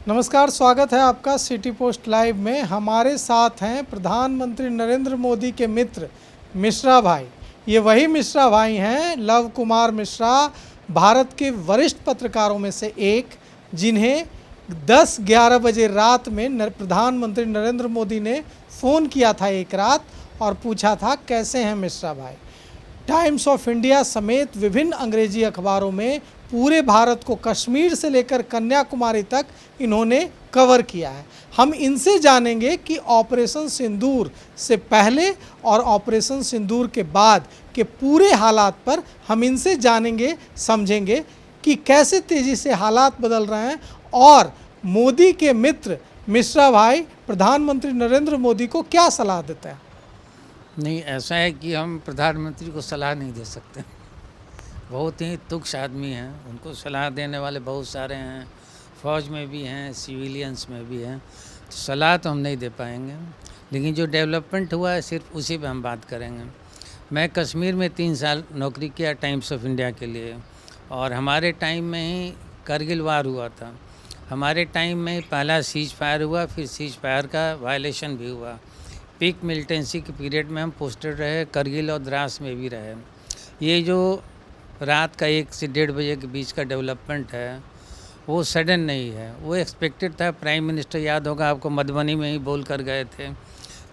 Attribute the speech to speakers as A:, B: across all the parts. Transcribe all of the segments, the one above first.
A: नमस्कार, स्वागत है आपका सिटी पोस्ट लाइव में। हमारे साथ हैं प्रधानमंत्री नरेंद्र मोदी के मित्र मिश्रा भाई। ये वही मिश्रा भाई हैं, लव कुमार मिश्रा, भारत के वरिष्ठ पत्रकारों में से एक, जिन्हें 10-11 बजे रात में प्रधानमंत्री नरेंद्र मोदी ने फ़ोन किया था एक रात और पूछा था कैसे हैं मिश्रा भाई। टाइम्स ऑफ इंडिया समेत विभिन्न अंग्रेजी अखबारों में पूरे भारत को कश्मीर से लेकर कन्याकुमारी तक इन्होंने कवर किया है। हम इनसे जानेंगे कि ऑपरेशन सिंदूर से पहले और ऑपरेशन सिंदूर के बाद के पूरे हालात पर हम इनसे जानेंगे, समझेंगे कि कैसे तेज़ी से हालात बदल रहे हैं और मोदी के मित्र मिश्रा भाई प्रधानमंत्री नरेंद्र मोदी को क्या सलाह देते हैं।
B: नहीं, ऐसा है कि हम प्रधानमंत्री को सलाह नहीं दे सकते। बहुत ही तुच्छ आदमी हैं, उनको सलाह देने वाले बहुत सारे हैं, फ़ौज में भी हैं, सिविलियंस में भी हैं, तो सलाह तो हम नहीं दे पाएंगे। लेकिन जो डेवलपमेंट हुआ है सिर्फ उसी पे हम बात करेंगे। मैं कश्मीर में 3 साल नौकरी किया टाइम्स ऑफ इंडिया के लिए, और हमारे टाइम में ही करगिल वार हुआ था। हमारे टाइम में पहला सीज फायर हुआ, फिर सीज फायर का वायलेशन भी हुआ। पीक मिलिटेंसी के पीरियड में हम पोस्टेड रहे, करगिल और द्रास में भी रहे। ये जो रात का 1 से 1:30 बजे के बीच का डेवलपमेंट है वो सडन नहीं है, वो एक्सपेक्टेड था। प्राइम मिनिस्टर याद होगा आपको, मधुबनी में ही बोल कर गए थे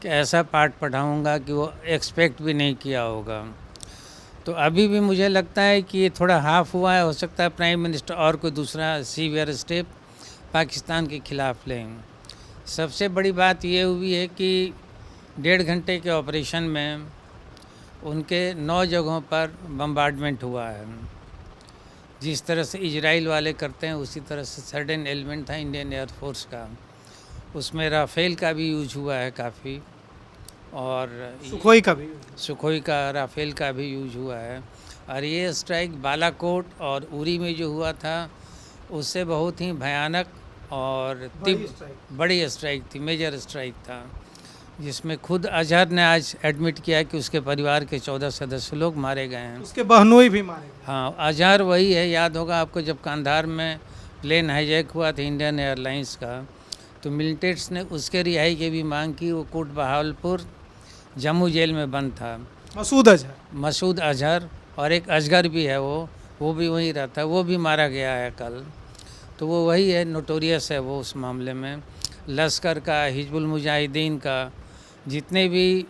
B: कि ऐसा पाठ पढ़ाऊँगा कि वो एक्सपेक्ट भी नहीं किया होगा। तो अभी भी मुझे लगता है कि ये थोड़ा हाफ हुआ है। हो सकता है प्राइम मिनिस्टर और कोई दूसरा सीवियर स्टेप पाकिस्तान के खिलाफ लें। सबसे बड़ी बात ये हुई है कि 1.5 घंटे के ऑपरेशन में उनके 9 जगहों पर बम्बार्डमेंट हुआ है। जिस तरह से इजराइल वाले करते हैं उसी तरह से सडन एलिमेंट था इंडियन एयरफोर्स का। उसमें राफेल का भी यूज हुआ है काफ़ी, और सुखोई का राफेल का भी यूज हुआ है। और ये स्ट्राइक बालाकोट और उरी में जो हुआ था उससे बहुत ही भयानक और बड़ी स्ट्राइक थी, मेजर स्ट्राइक था, जिसमें खुद अजहर ने आज एडमिट किया कि उसके परिवार के 14 सदस्य लोग मारे गए हैं,
A: उसके बहनोई भी मारे गए।
B: हाँ, अजहर वही है। याद होगा आपको, जब कांधार में प्लेन हाईजैक हुआ था इंडियन एयरलाइंस का, तो मिलिटेंट्स ने उसके रिहाई की भी मांग की। वो कोट बहावलपुर जम्मू जेल में बंद था। मसूद अजहर और एक असगर भी है, वो भी वहीं रहता है, वो भी मारा गया है कल। तो वो वही है, नोटोरियस है वो उस मामले में। लश्कर का, हिजबुल मुजाहिदीन का, जितने भी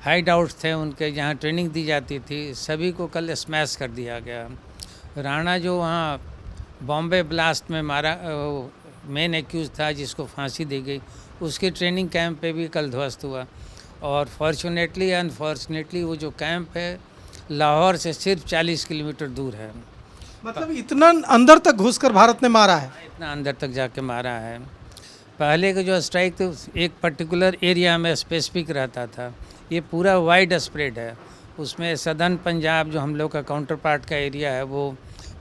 B: हाइड आउट्स थे उनके, जहाँ ट्रेनिंग दी जाती थी, सभी को कल स्मैश कर दिया गया। राणा जो वहाँ बॉम्बे ब्लास्ट में मारा, मेन एक्यूज था जिसको फांसी दी गई, उसके ट्रेनिंग कैंप पे भी कल ध्वस्त हुआ। और फॉर्चुनेटली अनफॉर्चुनेटली वो जो कैंप है लाहौर से सिर्फ 40 किलोमीटर दूर है।
A: मतलब इतना अंदर तक घुसकर भारत ने मारा है,
B: इतना अंदर तक जाके मारा है। पहले का जो स्ट्राइक तो एक पर्टिकुलर एरिया में स्पेसिफिक रहता था, ये पूरा वाइड स्प्रेड है। उसमें सदर्न पंजाब जो हम लोग का काउंटर पार्ट का एरिया है, वो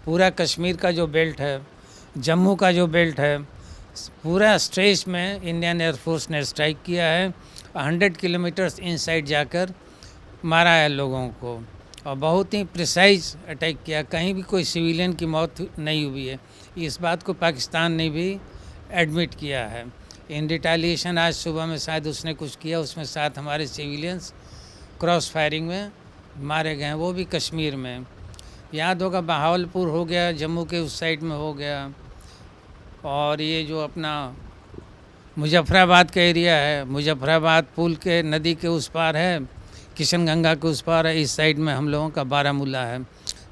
B: पूरा कश्मीर का जो बेल्ट है, जम्मू का जो बेल्ट है, पूरा स्ट्रेच में इंडियन एयरफोर्स ने स्ट्राइक किया है। 100 किलोमीटर्स इनसाइड जाकर मारा है लोगों को, और बहुत ही प्रिसाइज अटैक किया। कहीं भी कोई सिविलियन की मौत नहीं हुई है। इस बात को पाकिस्तान ने भी एडमिट किया है। इन रिटेलिएशन आज सुबह में शायद उसने कुछ किया, उसमें 7 हमारे सिविलियंस क्रॉस फायरिंग में मारे गए हैं, वो भी कश्मीर में। याद होगा बहावलपुर हो गया, जम्मू के उस साइड में हो गया, और ये जो अपना मुजफ्फराबाद का एरिया है, मुजफ्फराबाद पुल के नदी के उस पार है, किशन गंगा के उस पार है, इस साइड में हम लोगों का बारामूला है,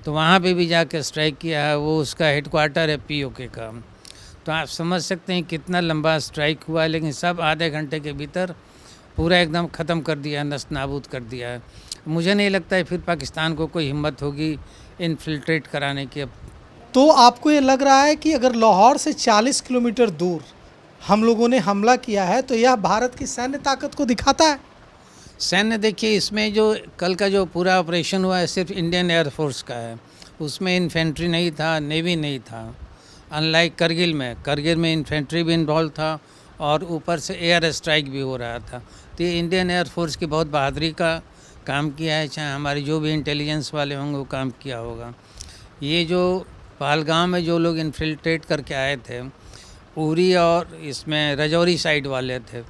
B: तो वहाँ पे भी जाके स्ट्राइक किया है। वो उसका हेडक्वार्टर है पीओके का। तो आप समझ सकते हैं कितना लंबा स्ट्राइक हुआ है, लेकिन सब आधे घंटे के भीतर पूरा एकदम ख़त्म कर दिया, नस्त नाबूद कर दिया है। मुझे नहीं लगता है फिर पाकिस्तान को कोई हिम्मत होगी इन्फिल्ट्रेट कराने की। अब
A: तो आपको ये लग रहा है कि अगर लाहौर से 40 किलोमीटर दूर हम लोगों ने हमला किया है तो यह भारत की सैन्य ताकत को दिखाता है?
B: सैन्य, देखिए, इसमें जो कल का जो पूरा ऑपरेशन हुआ है सिर्फ इंडियन एयरफोर्स का है। उसमें इन्फेंट्री नहीं था, नेवी नहीं था। अनलाइक करगिल में इन्फेंट्री भी इन्वॉल्व था, और ऊपर से एयर स्ट्राइक भी हो रहा था। तो ये इंडियन एयरफोर्स की बहुत बहादुरी का काम किया है। चाहे हमारे जो भी इंटेलिजेंस वाले होंगे वो काम किया होगा। ये जो पहलगाम में जो लोग इन्फिल्ट्रेट करके आए थे, उरी और इसमें रजौरी साइड वाले थे,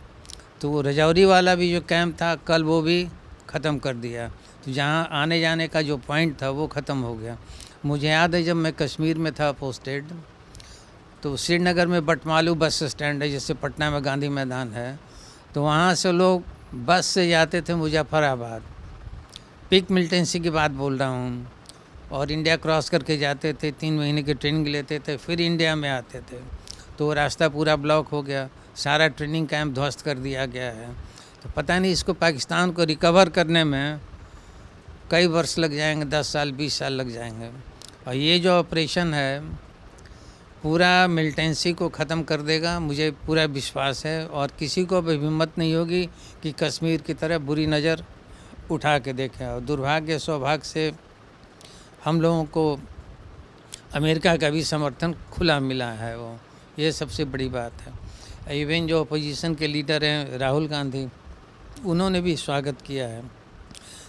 B: तो वो रजौरी वाला भी जो कैंप था कल वो भी ख़त्म कर दिया। तो जहाँ आने जाने का जो पॉइंट था वो ख़त्म हो गया। मुझे याद है जब मैं कश्मीर में था पोस्टेड, तो श्रीनगर में बटमालू बस स्टैंड है, जैसे पटना में गांधी मैदान है, तो वहाँ से लोग बस से जाते थे मुजफ्फराबाद, पीक मिलिटेंसी की बात बोल रहा हूँ, और इंडिया क्रॉस करके जाते थे, 3 महीने की ट्रेनिंग लेते थे, फिर इंडिया में आते थे। तो वो रास्ता पूरा ब्लॉक हो गया, सारा ट्रेनिंग कैंप ध्वस्त कर दिया गया है। तो पता नहीं इसको पाकिस्तान को रिकवर करने में कई वर्ष लग जाएंगे, 10 साल 20 साल लग जाएंगे। और ये जो ऑपरेशन है पूरा मिलिटेंसी को ख़त्म कर देगा, मुझे पूरा विश्वास है। और किसी को भी हिम्मत नहीं होगी कि कश्मीर की तरह बुरी नज़र उठा के देखें। और दुर्भाग्य सौभाग्य से हम लोगों को अमेरिका का भी समर्थन खुला मिला है, वो ये सबसे बड़ी बात है। इवन जो अपोजिशन के लीडर हैं राहुल गांधी, उन्होंने भी स्वागत किया है।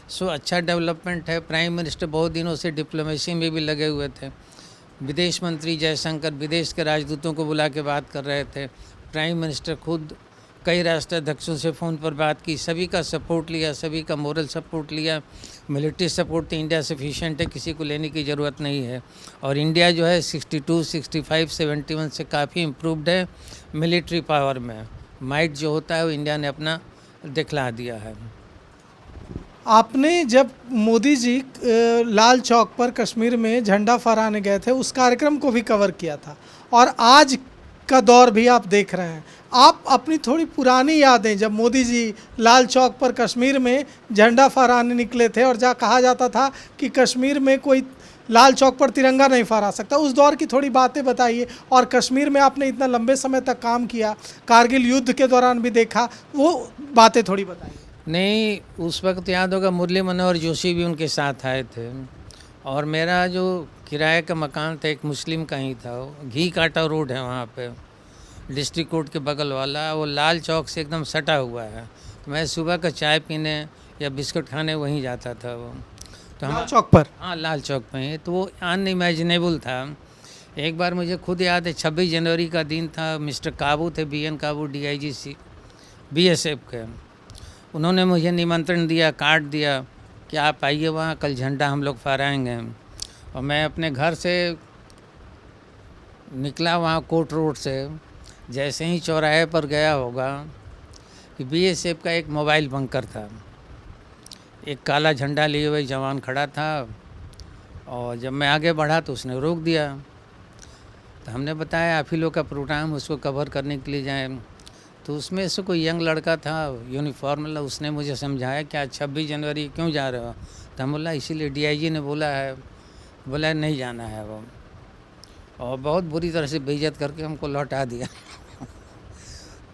B: सो अच्छा डेवलपमेंट है। प्राइम मिनिस्टर बहुत दिनों से डिप्लोमेसी में भी लगे हुए थे। विदेश मंत्री जयशंकर विदेश के राजदूतों को बुला के बात कर रहे थे। प्राइम मिनिस्टर खुद कई राष्ट्राध्यक्षों से फ़ोन पर बात की, सभी का सपोर्ट लिया, सभी का मोरल सपोर्ट लिया। मिलिट्री सपोर्ट तो इंडिया सफिशिएंट है, किसी को लेने की ज़रूरत नहीं है। और इंडिया जो है 62, 65, 71 से काफ़ी इम्प्रूव्ड है मिलिट्री पावर में। माइट जो होता है वो इंडिया ने अपना दिखला दिया है।
A: आपने जब मोदी जी लाल चौक पर कश्मीर में झंडा फहराने गए थे, उस कार्यक्रम को भी कवर किया था, और आज का दौर भी आप देख रहे हैं। आप अपनी थोड़ी पुरानी यादें, जब मोदी जी लाल चौक पर कश्मीर में झंडा फहराने निकले थे और जहाँ कहा जाता था कि कश्मीर में कोई लाल चौक पर तिरंगा नहीं फहरा सकता, उस दौर की थोड़ी बातें बताइए। और कश्मीर में आपने इतना लंबे समय तक काम किया, कारगिल युद्ध के दौरान भी देखा, वो बातें थोड़ी बताइए।
B: नहीं, उस वक्त याद होगा मुरली मनोहर जोशी भी उनके साथ आए थे। और मेरा जो किराए का मकान था एक मुस्लिम का ही था, घी काटा रोड है वहाँ पे, डिस्ट्रिक्ट कोर्ट के बगल वाला, वो लाल चौक से एकदम सटा हुआ है। तो मैं सुबह का चाय पीने या बिस्कुट खाने वहीं जाता था। वो तो हम
A: लाल चौक पर?
B: हाँ, लाल चौक पे ही। तो वो अनइमेजिनेबल था। एक बार मुझे खुद याद है, 26 जनवरी का दिन था। मिस्टर काबू थे, BN काबू, DIG BSF के। उन्होंने मुझे निमंत्रण दिया, कार्ड दिया कि आप आइए वहाँ, कल झंडा हम लोग फहराएंगे। और मैं अपने घर से निकला वहाँ कोर्ट रोड से, जैसे ही चौराहे पर गया होगा कि BSF का एक मोबाइल बंकर था, एक काला झंडा लिए हुए जवान खड़ा था। और जब मैं आगे बढ़ा तो उसने रोक दिया। तो हमने बताया आप ही लोग का प्रोग्राम, उसको कवर करने के लिए जाएं। तो उसमें से कोई यंग लड़का था यूनिफॉर्म वाला, उसने मुझे समझाया कि आज 26 जनवरी क्यों जा रहे हो। तो हम बोला इसीलिए DIG ने बोला है। बोला नहीं जाना है वो, और बहुत बुरी तरह से बेइज्जत करके हमको लौटा दिया।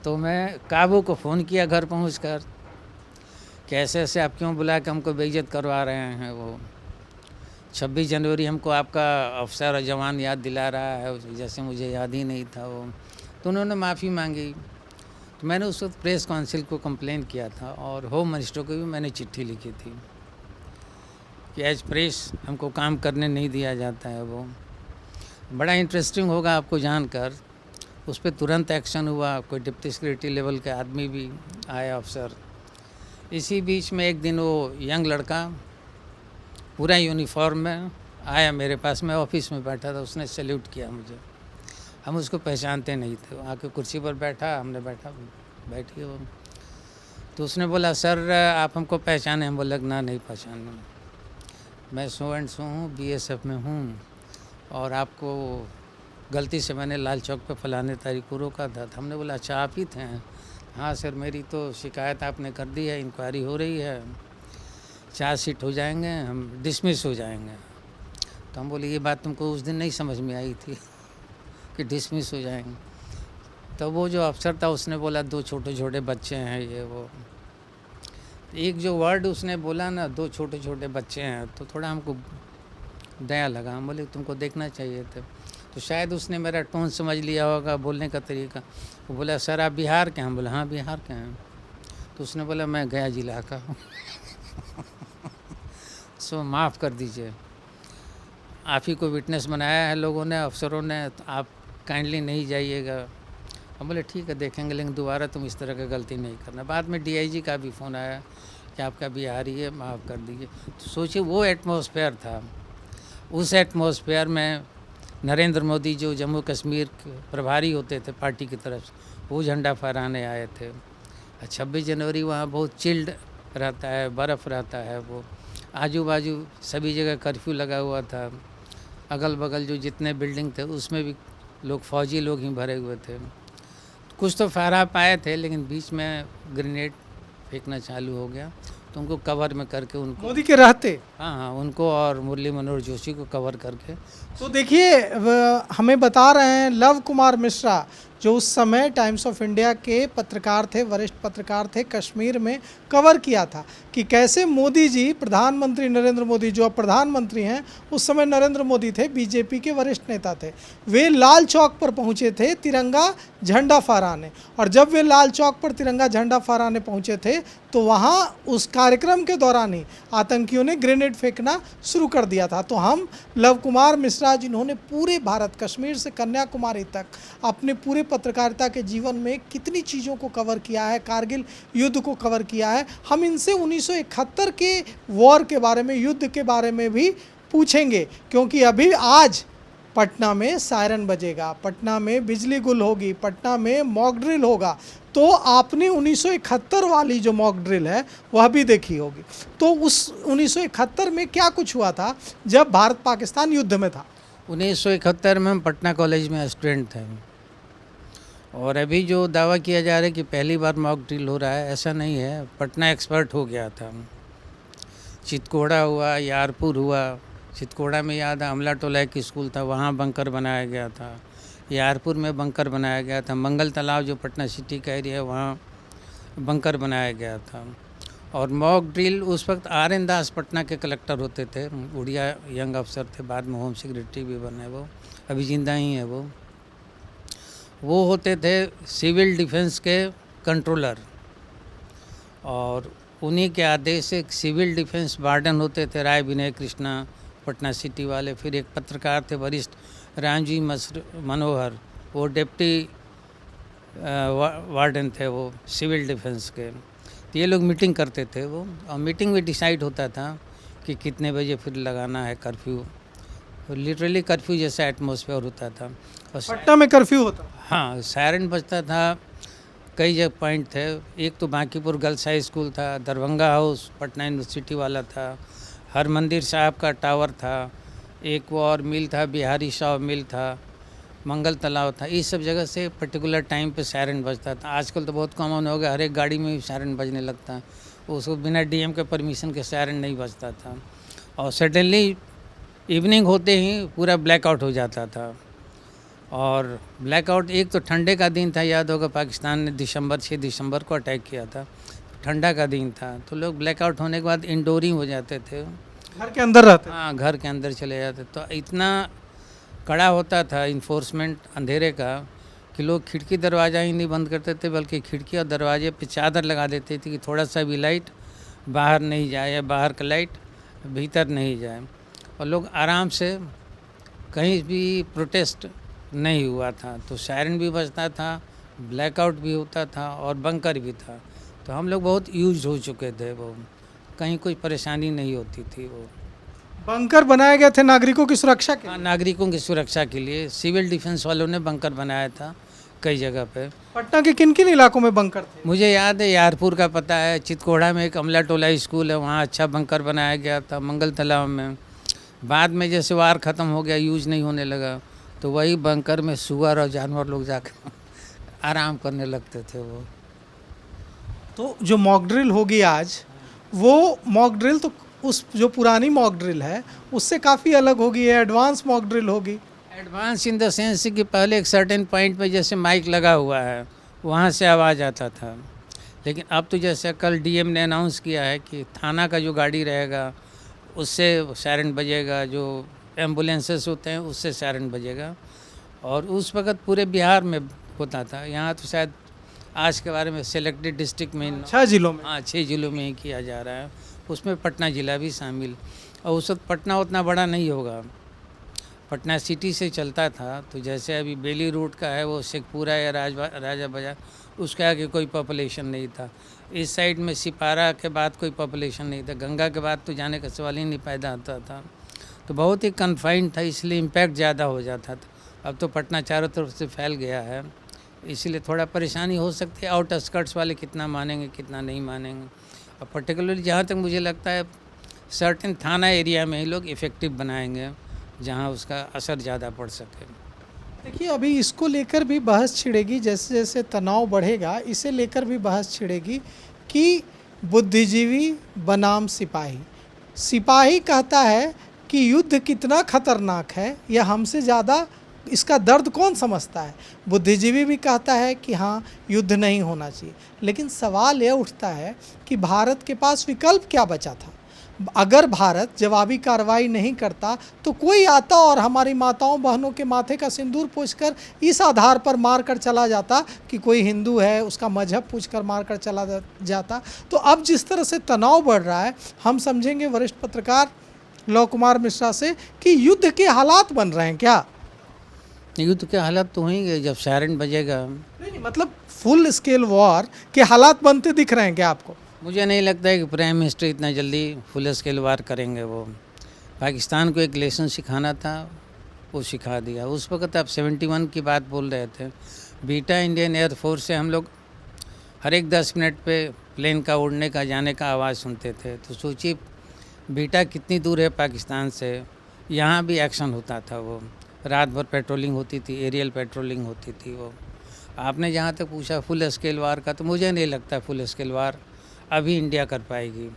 B: तो मैं काबू को फ़ोन किया घर पहुंचकर कि ऐसे ऐसे आप क्यों बुला के हमको बेइज्जत करवा रहे हैं। वो 26 जनवरी हमको आपका अफसर और जवान याद दिला रहा है, जैसे मुझे याद ही नहीं था वो। तो उन्होंने माफ़ी मांगी। तो मैंने उस वक्त प्रेस काउंसिल को कंप्लेन किया था, और होम मिनिस्टर को भी मैंने चिट्ठी लिखी थी कि एज प्रेस हमको काम करने नहीं दिया जाता है। वो बड़ा इंटरेस्टिंग होगा आपको जानकर, उस पर तुरंत एक्शन हुआ। कोई डिप्टी सेक्रेटरी लेवल के आदमी भी आया, अफसर। इसी बीच में एक दिन वो यंग लड़का पूरा यूनिफॉर्म में आया मेरे पास, मैं ऑफिस में बैठा था, उसने सैल्यूट किया मुझे। हम उसको पहचानते नहीं थे। आके कुर्सी पर बैठा, हमने बैठिए वो। तो उसने बोला सर आप हमको पहचाने? हम बोले ना नहीं पहचाने, मैं सो एंड सो हूँ, BSF में हूँ, और आपको गलती से मैंने लाल चौक पे फलाने तारीख को रोका था। तो हमने बोला अच्छा आप ही थे? हाँ सर, मेरी तो शिकायत आपने कर दी है, इंक्वायरी हो रही है, चार्जशीट हो जाएंगे, हम डिसमिस हो जाएंगे। तो हम बोले ये बात तुमको उस दिन नहीं समझ में आई थी कि डिसमिस हो जाएंगे। तो वो जो अफसर था उसने बोला 2 छोटे छोटे बच्चे हैं ये वो। एक जो वर्ड उसने बोला ना, 2 छोटे छोटे बच्चे हैं, तो थोड़ा हमको दया लगा। हम बोले तुमको देखना चाहिए था। तो शायद उसने मेरा टोन समझ लिया होगा, बोलने का तरीका। वो बोला सर आप बिहार के हैं? हम बोला हाँ बिहार के हैं। तो उसने बोला मैं गया जिला का हूँ। सो माफ़ कर दीजिए, आप ही को विटनेस बनाया है लोगों ने, अफसरों ने, तो आप काइंडली नहीं जाइएगा। हम बोले ठीक है देखेंगे, लेकिन दोबारा तुम इस तरह की गलती नहीं करना। बाद में डीआईजी का भी फ़ोन आया कि आपका बिहारी है, माफ़ कर दीजिए। तो सोचिए वो एटमॉस्फेयर था। उस एटमॉस्फेयर में नरेंद्र मोदी जो जम्मू कश्मीर के प्रभारी होते थे पार्टी की तरफ से, वो झंडा फहराने आए थे। 26 जनवरी वहाँ बहुत चिल्ड रहता है, बर्फ़ रहता है, वो आजू बाजू सभी जगह कर्फ्यू लगा हुआ था। अगल बगल जो जितने बिल्डिंग थे उसमें भी लोग फौजी लोग ही भरे हुए थे। कुछ तो फहरा पाए थे, लेकिन बीच में ग्रेनेड फेंकना चालू हो गया, तो उनको कवर में करके उनको
A: मोदी के रहते।
B: हाँ, उनको और मुरली मनोहर जोशी को कवर करके।
A: तो देखिए हमें बता रहे हैं लव कुमार मिश्रा, जो उस समय टाइम्स ऑफ इंडिया के पत्रकार थे, वरिष्ठ पत्रकार थे, कश्मीर में कवर किया था कि कैसे मोदी जी, प्रधानमंत्री नरेंद्र मोदी जो अब प्रधानमंत्री हैं, उस समय नरेंद्र मोदी थे, बीजेपी के वरिष्ठ नेता थे, वे लाल चौक पर पहुंचे थे तिरंगा झंडा फहराने। और जब वे लाल चौक पर तिरंगा झंडा फहराने पहुंचे थे तो वहां उस कार्यक्रम के दौरान ही आतंकियों ने ग्रेनेड फेंकना शुरू कर दिया था। तो हम लव कुमार मिश्रा, जिन्होंने पूरे भारत, कश्मीर से कन्याकुमारी तक अपने पूरे पत्रकारिता के जीवन में कितनी चीज़ों को कवर किया है, कारगिल युद्ध को कवर किया है, हम इनसे 1971 के वॉर के बारे में, युद्ध के बारे में भी पूछेंगे। क्योंकि अभी आज पटना में सायरन बजेगा, पटना में बिजली गुल होगी, पटना में मॉक ड्रिल होगा। तो आपने 1971 वाली जो मॉक ड्रिल है वह भी देखी होगी। तो उस 1971 में क्या कुछ हुआ था जब भारत पाकिस्तान युद्ध में था?
B: 1971 में हम पटना कॉलेज में स्टूडेंट थे। और अभी जो दावा किया जा रहा है कि पहली बार मॉक ड्रिल हो रहा है, ऐसा नहीं है। पटना एक्सपर्ट हो गया था। चितकोड़ा हुआ, यारपुर हुआ। चितकोड़ा में याद है अमला टोला एक स्कूल था, वहाँ बंकर बनाया गया था। यारपुर में बंकर बनाया गया था। मंगल तालाब जो पटना सिटी का एरिया है, वहाँ बंकर बनाया गया था। और मॉक ड्रिल उस वक्त RN दास पटना के कलेक्टर होते थे, उड़िया यंग अफसर थे, बाद में होम सेक्रेटरी भी बने, वो अभी जिंदा ही है। वो होते थे सिविल डिफेंस के कंट्रोलर। और उन्हीं के आदेश से एक सिविल डिफेंस वार्डन होते थे, राय विनय कृष्णा, पटना सिटी वाले। फिर एक पत्रकार थे वरिष्ठ, रामजी मनोहर, वो डिप्टी वार्डन थे, वो सिविल डिफेंस के। तो ये लोग मीटिंग करते थे वो, और मीटिंग में डिसाइड होता था कि कितने बजे फिर लगाना है कर्फ्यू। लिटरली कर्फ्यू जैसा एटमॉस्फेयर होता था। और
A: पटना में कर्फ्यू होता?
B: हाँ, सायरन बजता था। कई जगह पॉइंट थे। एक तो बांकीपुर गर्ल्स हाई स्कूल था, दरभंगा हाउस पटना यूनिवर्सिटी वाला था, हरमंदिर साहब का टावर था, एक वो और मिल था, बिहारी शाह मिल था, मंगल तालाब था। इस सब जगह से पर्टिकुलर टाइम पे सायरन बजता था। आजकल तो बहुत कॉमन हो गया, हर एक गाड़ी में भी सायरन बजने लगता है। उसको बिना DM के परमिशन के सायरन नहीं बजता था। और सडनली इवनिंग होते ही पूरा ब्लैकआउट हो जाता था। और ब्लैकआउट, एक तो ठंडे का दिन था, याद होगा पाकिस्तान ने 6 दिसंबर को अटैक किया था, ठंडा का दिन था। तो लोग ब्लैकआउट होने के बाद इंडोरिंग हो जाते थे,
A: घर के अंदर रहते?
B: हाँ, घर के अंदर चले जाते। तो इतना कड़ा होता था इन्फोर्समेंट अंधेरे का कि लोग खिड़की दरवाज़ा ही नहीं बंद करते थे, बल्कि खिड़की और दरवाजे पे चादर लगा देते थे कि थोड़ा सा भी लाइट बाहर नहीं जाए, या बाहर का लाइट भीतर नहीं जाए। और लोग आराम से, कहीं भी प्रोटेस्ट नहीं हुआ था। तो सायरन भी बजता था, ब्लैकआउट भी होता था, और बंकर भी था। तो हम लोग बहुत यूज हो चुके थे, वो कहीं कोई परेशानी नहीं होती थी। वो
A: बंकर बनाए गए थे नागरिकों की सुरक्षा के?
B: हाँ, नागरिकों की सुरक्षा के लिए सिविल डिफेंस वालों ने बंकर बनाया था कई जगह पे।
A: पटना के किन किन इलाकों में बंकर थे?
B: मुझे याद है यारपुर का पता है, चितकोड़ा में एक अमला टोला स्कूल है, वहाँ अच्छा बंकर बनाया गया था। मंगल तालाब में बाद में जैसे वार ख़त्म हो गया, यूज नहीं होने लगा, तो वही बंकर में सुअर और जानवर लोग जाकर आराम करने लगते थे। वो
A: तो जो मॉक ड्रिल होगी आज, वो मॉक ड्रिल तो उस जो पुरानी मॉक ड्रिल है उससे काफ़ी अलग होगी, है एडवांस मॉक ड्रिल होगी।
B: एडवांस इन द सेंस कि पहले एक सर्टेन पॉइंट पे जैसे माइक लगा हुआ है, वहाँ से आवाज़ आता था। लेकिन अब तो जैसे कल DM ने अनाउंस किया है कि थाना का जो गाड़ी रहेगा उससे सायरन बजेगा, जो एम्बुलेंसेस होते हैं उससे सायरन बजेगा। और उस वक़्त पूरे बिहार में होता था। यहाँ तो शायद आज के बारे में सेलेक्टेड डिस्ट्रिक्ट में
A: 6 जिलों में?
B: हाँ, 6 जिलों में ही किया जा रहा है, उसमें पटना ज़िला भी शामिल। और उस वक्त पटना उतना बड़ा नहीं होगा, पटना सिटी से चलता था, तो जैसे अभी बेली रूट का है वो शेखपुरा या राजा बाजार, उसके आगे कोई पॉपुलेशन नहीं था। इस साइड में सिपारा के बाद कोई पॉपुलेशन नहीं था, गंगा के बाद तो जाने का सवाल ही नहीं पैदा होता था, तो बहुत ही कन्फाइंड था, इसलिए इम्पैक्ट ज़्यादा हो जाता था। अब तो पटना चारों तरफ से फैल गया है, इसलिए थोड़ा परेशानी हो सकती है। आउटस्कर्ट्स वाले कितना मानेंगे कितना नहीं मानेंगे। और पर्टिकुलरली जहाँ तक मुझे लगता है सर्टेन थाना एरिया में ही लोग इफ़ेक्टिव बनाएंगे जहाँ उसका असर ज़्यादा पड़ सके।
A: देखिए, अभी इसको लेकर भी बहस छिड़ेगी, जैसे जैसे तनाव बढ़ेगा इसे लेकर भी बहस छिड़ेगी कि बुद्धिजीवी बनाम सिपाही। सिपाही कहता है कि युद्ध कितना खतरनाक है, यह हमसे ज़्यादा इसका दर्द कौन समझता है। बुद्धिजीवी भी कहता है कि हाँ, युद्ध नहीं होना चाहिए। लेकिन सवाल यह उठता है कि भारत के पास विकल्प क्या बचा था। अगर भारत जवाबी कार्रवाई नहीं करता तो कोई आता और हमारी माताओं बहनों के माथे का सिंदूर पूछकर इस आधार पर मार कर चला जाता कि कोई हिंदू है, उसका मजहब पूछकर मार कर चला जाता। तो अब जिस तरह से तनाव बढ़ रहा है, हम समझेंगे वरिष्ठ पत्रकार लव कुमार मिश्रा से कि युद्ध के हालात बन रहे हैं क्या?
B: युद्ध के हालात तो होंगे जब सायरन बजेगा।
A: नहीं, मतलब फुल स्केल वॉर के हालात बनते दिख रहे हैं क्या आपको?
B: मुझे नहीं लगता है कि प्राइम मिनिस्टर इतना जल्दी फुल स्केल वार करेंगे। वो पाकिस्तान को एक लेसन सिखाना था, वो सिखा दिया। उस वक्त आप 71 की बात बोल रहे थे। बीटा इंडियन एयरफोर्स से हम लोग हर एक 10 मिनट पे प्लेन का उड़ने का जाने का आवाज़ सुनते थे। तो सोचिए बीटा कितनी दूर है पाकिस्तान से। यहाँ भी एक्शन होता था, वो रात भर पेट्रोलिंग होती थी, एरियल पेट्रोलिंग होती थी। वो आपने जहाँ तक पूछा फुल स्केल वार का, तो मुझे नहीं लगता फुल स्केल वार अभी इंडिया कर पाएगी,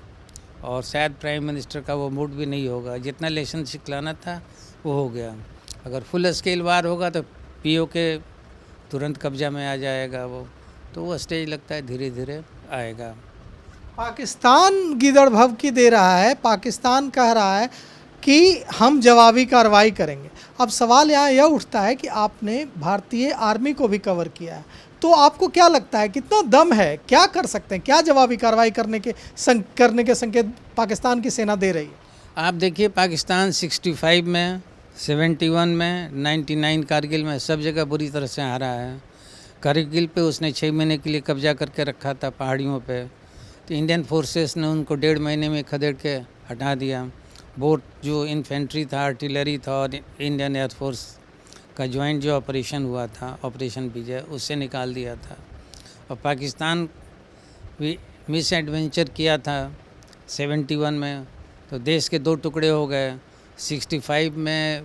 B: और शायद प्राइम मिनिस्टर का वो मूड भी नहीं होगा। जितना लेसन सिखलाना था वो हो गया। अगर फुल स्केल वार होगा तो पीओके तुरंत कब्जा में आ जाएगा वो, तो वो स्टेज लगता है धीरे धीरे आएगा।
A: पाकिस्तान गिदड़ भभकी दे रहा है, पाकिस्तान कह रहा है कि हम जवाबी कार्रवाई करेंगे। अब सवाल यहाँ यह उठता है कि आपने भारतीय आर्मी को भी कवर किया है, तो आपको क्या लगता है कितना दम है, क्या कर सकते हैं, क्या जवाबी कार्रवाई करने के संकेत पाकिस्तान की सेना दे रही है?
B: आप देखिए पाकिस्तान 65 में, 71 में, 99 कारगिल में सब जगह बुरी तरह से हारा है। कारगिल पे उसने 6 महीने के लिए कब्जा करके रखा था पहाड़ियों पे, तो इंडियन फोर्सेस ने उनको 1.5 महीने में खदेड़ के हटा दिया। बोट जो इन्फेंट्री था, आर्टिलरी था और इंडियन एयरफोर्स का ज्वाइंट जो ऑपरेशन हुआ था, ऑपरेशन विजय, उससे निकाल दिया था। और पाकिस्तान भी मिस एडवेंचर किया था 71 में, तो देश के 2 टुकड़े हो गए। 65 में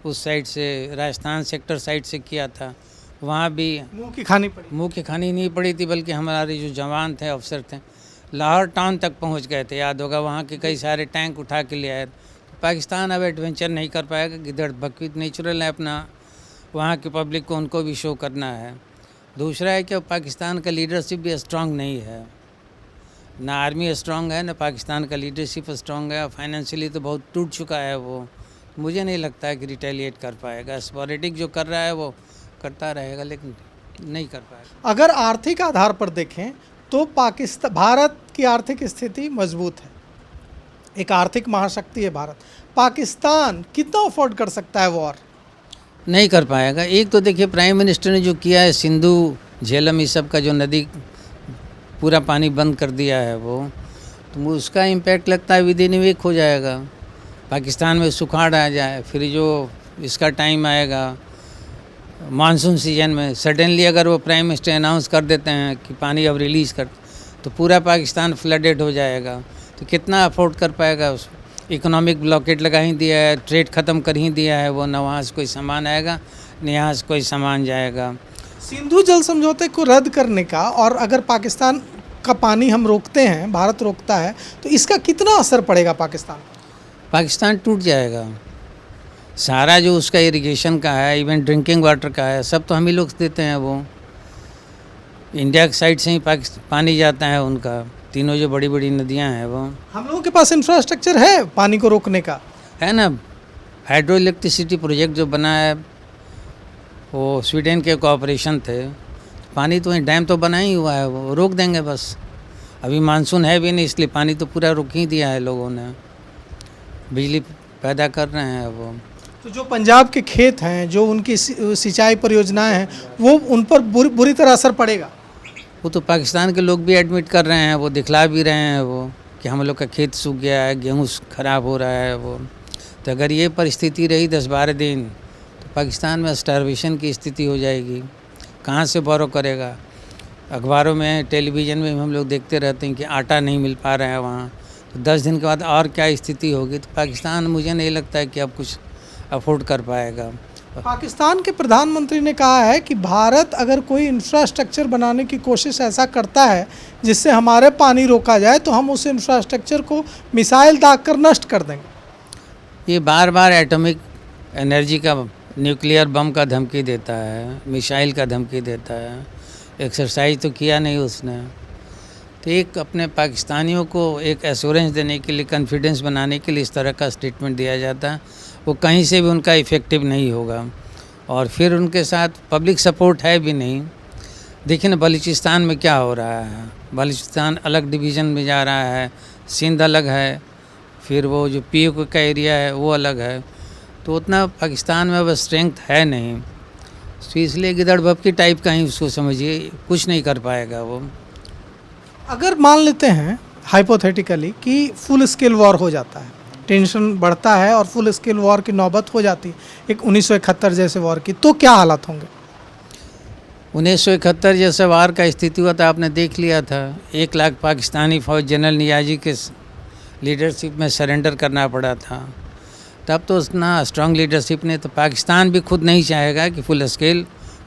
B: उस साइड से राजस्थान सेक्टर साइड से किया था, वहाँ भी
A: मुंह की खानी
B: नहीं पड़ी थी, बल्कि हमारे जो जवान थे, अफसर थे, लाहौर टाउन तक पहुँच गए थे। याद होगा, वहाँ के कई सारे टैंक उठा के ले आए। पाकिस्तान अब एडवेंचर नहीं कर पाएगा। गिदड़ भभकी नेचुरल है अपना, वहाँ की पब्लिक को उनको भी शो करना है। दूसरा है कि पाकिस्तान का लीडरशिप भी स्ट्रांग नहीं है, ना आर्मी स्ट्रांग है, ना पाकिस्तान का लीडरशिप स्ट्रांग है। फाइनेंशियली तो बहुत टूट चुका है वो। मुझे नहीं लगता है कि रिटेलिएट कर पाएगा। स्पॉरेटिक जो कर रहा है वो करता रहेगा, लेकिन नहीं कर पाएगा।
A: अगर आर्थिक आधार पर देखें तो भारत की आर्थिक स्थिति मजबूत है, एक आर्थिक महाशक्ति है भारत। पाकिस्तान कितना अफोर्ड कर सकता है वॉर?
B: नहीं कर पाएगा। एक तो देखिए प्राइम मिनिस्टर ने जो किया है, सिंधु झेलम इस सब का जो नदी पूरा पानी बंद कर दिया है वो, तो उसका इम्पैक्ट लगता है विदिन वीक हो जाएगा। पाकिस्तान में सुखाड़ आ जाए, फिर जो इसका टाइम आएगा मानसून सीजन में, सडनली अगर वो प्राइम मिनिस्टर अनाउंस कर देते हैं कि पानी अब रिलीज़ कर, तो पूरा पाकिस्तान फ्लडेड हो जाएगा। तो कितना अफोर्ड कर पाएगा? उस इकोनॉमिक ब्लॉकेट लगा ही दिया है, ट्रेड ख़त्म कर ही दिया है वो, न वहाँ से कोई सामान आएगा न यहाँ से कोई सामान जाएगा।
A: सिंधु जल समझौते को रद्द करने का, और अगर पाकिस्तान का पानी हम रोकते हैं, भारत रोकता है, तो इसका कितना असर पड़ेगा पाकिस्तान?
B: पाकिस्तान टूट जाएगा। सारा जो उसका इरिगेशन का है, इवन ड्रिंकिंग वाटर का है, सब तो हम ही लोग देते हैं। वो इंडिया की साइड से ही पानी जाता है उनका, तीनों जो बड़ी बड़ी नदियां हैं वो।
A: हम लोगों के पास इंफ्रास्ट्रक्चर है पानी को रोकने का,
B: है ना। हाइड्रो इलेक्ट्रिसिटी प्रोजेक्ट जो बना है वो स्वीडन के कोऑपरेशन थे। पानी तो डैम तो बना ही हुआ है, वो रोक देंगे बस। अभी मानसून है भी नहीं, इसलिए पानी तो पूरा रोक ही दिया है लोगों ने। बिजली पैदा कर रहे हैं वो।
A: तो जो पंजाब के खेत हैं, जो उनकी सिंचाई परियोजनाएं हैं, वो उन पर बुरी तरह असर पड़ेगा।
B: वो तो पाकिस्तान के लोग भी एडमिट कर रहे हैं, वो दिखला भी रहे हैं वो कि हम लोग का खेत सूख गया है, गेहूँ ख़राब हो रहा है वो। तो अगर ये परिस्थिति रही 10-12 दिन तो पाकिस्तान में स्टारवेशन की स्थिति हो जाएगी। कहाँ से बोरो करेगा? अखबारों में, टेलीविज़न में हम लोग देखते रहते हैं कि आटा नहीं मिल पा रहा है वहाँ। तो 10 दिन के बाद और क्या स्थिति होगी? तो पाकिस्तान मुझे नहीं लगता है कि अब कुछ अफोर्ड कर पाएगा।
A: पाकिस्तान के प्रधानमंत्री ने कहा है कि भारत अगर कोई इंफ्रास्ट्रक्चर बनाने की कोशिश ऐसा करता है जिससे हमारे पानी रोका जाए तो हम उस इंफ्रास्ट्रक्चर को मिसाइल दागकर नष्ट कर देंगे।
B: ये बार बार एटॉमिक एनर्जी का, न्यूक्लियर बम का धमकी देता है, मिसाइल का धमकी देता है। एक्सरसाइज तो किया नहीं उसने। तो एक अपने पाकिस्तानियों को एक एश्योरेंस देने के लिए, कॉन्फिडेंस बनाने के लिए इस तरह का स्टेटमेंट दिया जाता है, वो कहीं से भी उनका इफ़ेक्टिव नहीं होगा। और फिर उनके साथ पब्लिक सपोर्ट है भी नहीं। देखिए ना बलूचिस्तान में क्या हो रहा है। बलूचिस्तान अलग डिवीज़न में जा रहा है, सिंध अलग है, फिर वो जो POK का एरिया है वो अलग है। तो उतना पाकिस्तान में अब स्ट्रेंथ है नहीं, तो इसलिए गिदड़ भपकी टाइप का ही उसको समझिए, कुछ नहीं कर पाएगा वो।
A: अगर मान लेते हैं हाइपोथेटिकली कि फुल स्केल वॉर हो जाता है, टेंशन बढ़ता है और फुल स्केल वॉर की नौबत हो जाती है, एक 1971 जैसे वॉर की, तो क्या हालात होंगे?
B: 1971 जैसे वार का स्थिति हुआ था, आपने देख लिया था। 1 लाख पाकिस्तानी फौज जनरल नियाजी के लीडरशिप में सरेंडर करना पड़ा था। तब तो उतना स्ट्रांग लीडरशिप ने, तो पाकिस्तान भी खुद नहीं चाहेगा कि फुल स्केल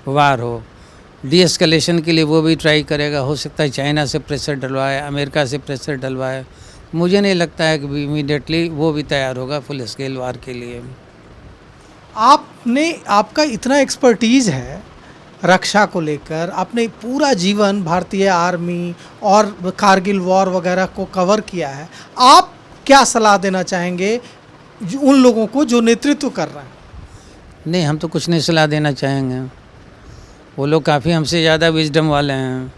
B: वार हो। डी एस्केलेशन के लिए वो भी ट्राई करेगा। हो सकता है चाइना से प्रेशर डलवाए, अमेरिका से प्रेशर डलवाए। मुझे नहीं लगता है कि इमीडिएटली वो भी तैयार होगा फुल स्केल वार के लिए।
A: आपका इतना एक्सपर्टीज़ है रक्षा को लेकर, आपने पूरा जीवन भारतीय आर्मी और कारगिल वॉर वगैरह को कवर किया है, आप क्या सलाह देना चाहेंगे उन लोगों को जो नेतृत्व कर रहे हैं?
B: नहीं, हम तो कुछ नहीं सलाह देना चाहेंगे। वो लोग काफ़ी हमसे ज़्यादा विजडम वाले हैं।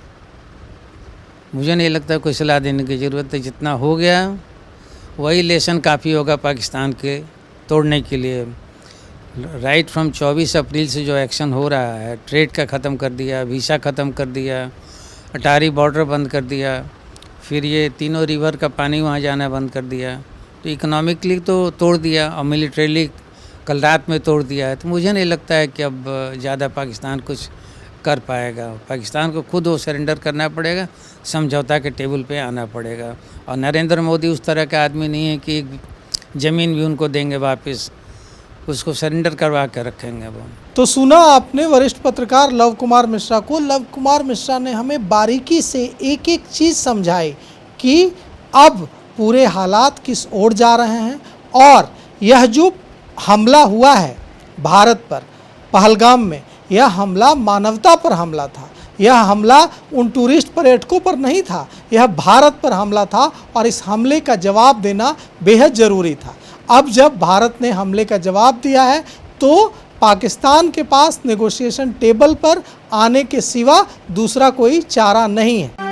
B: मुझे नहीं लगता कोई सलाह देने की ज़रूरत है। जितना हो गया वही लेसन काफ़ी होगा पाकिस्तान के तोड़ने के लिए। राइट फ्रॉम 24 अप्रैल से जो एक्शन हो रहा है, ट्रेड का ख़त्म कर दिया, वीज़ा ख़त्म कर दिया, अटारी बॉर्डर बंद कर दिया, फिर ये तीनों रिवर का पानी वहाँ जाना बंद कर दिया। तो इकोनॉमिकली तो तोड़ दिया और मिलिट्रीली कल रात में तोड़ दिया है। तो मुझे नहीं लगता है कि अब ज़्यादा पाकिस्तान कुछ कर पाएगा। पाकिस्तान को खुद वो सरेंडर करना पड़ेगा, समझौता के टेबल पे आना पड़ेगा। और नरेंद्र मोदी उस तरह का आदमी नहीं है कि ज़मीन भी उनको देंगे वापस, उसको सरेंडर करवा कर रखेंगे वो।
A: तो सुना आपने वरिष्ठ पत्रकार लव कुमार मिश्रा को। लव कुमार मिश्रा ने हमें बारीकी से एक एक चीज़ समझाई कि अब पूरे हालात किस ओर जा रहे हैं। और यह जो हमला हुआ है भारत पर पहलगाम में, यह हमला मानवता पर हमला था। यह हमला उन टूरिस्ट पर्यटकों पर नहीं था, यह भारत पर हमला था और इस हमले का जवाब देना बेहद ज़रूरी था। अब जब भारत ने हमले का जवाब दिया है तो पाकिस्तान के पास नेगोशिएशन टेबल पर आने के सिवा दूसरा कोई चारा नहीं है।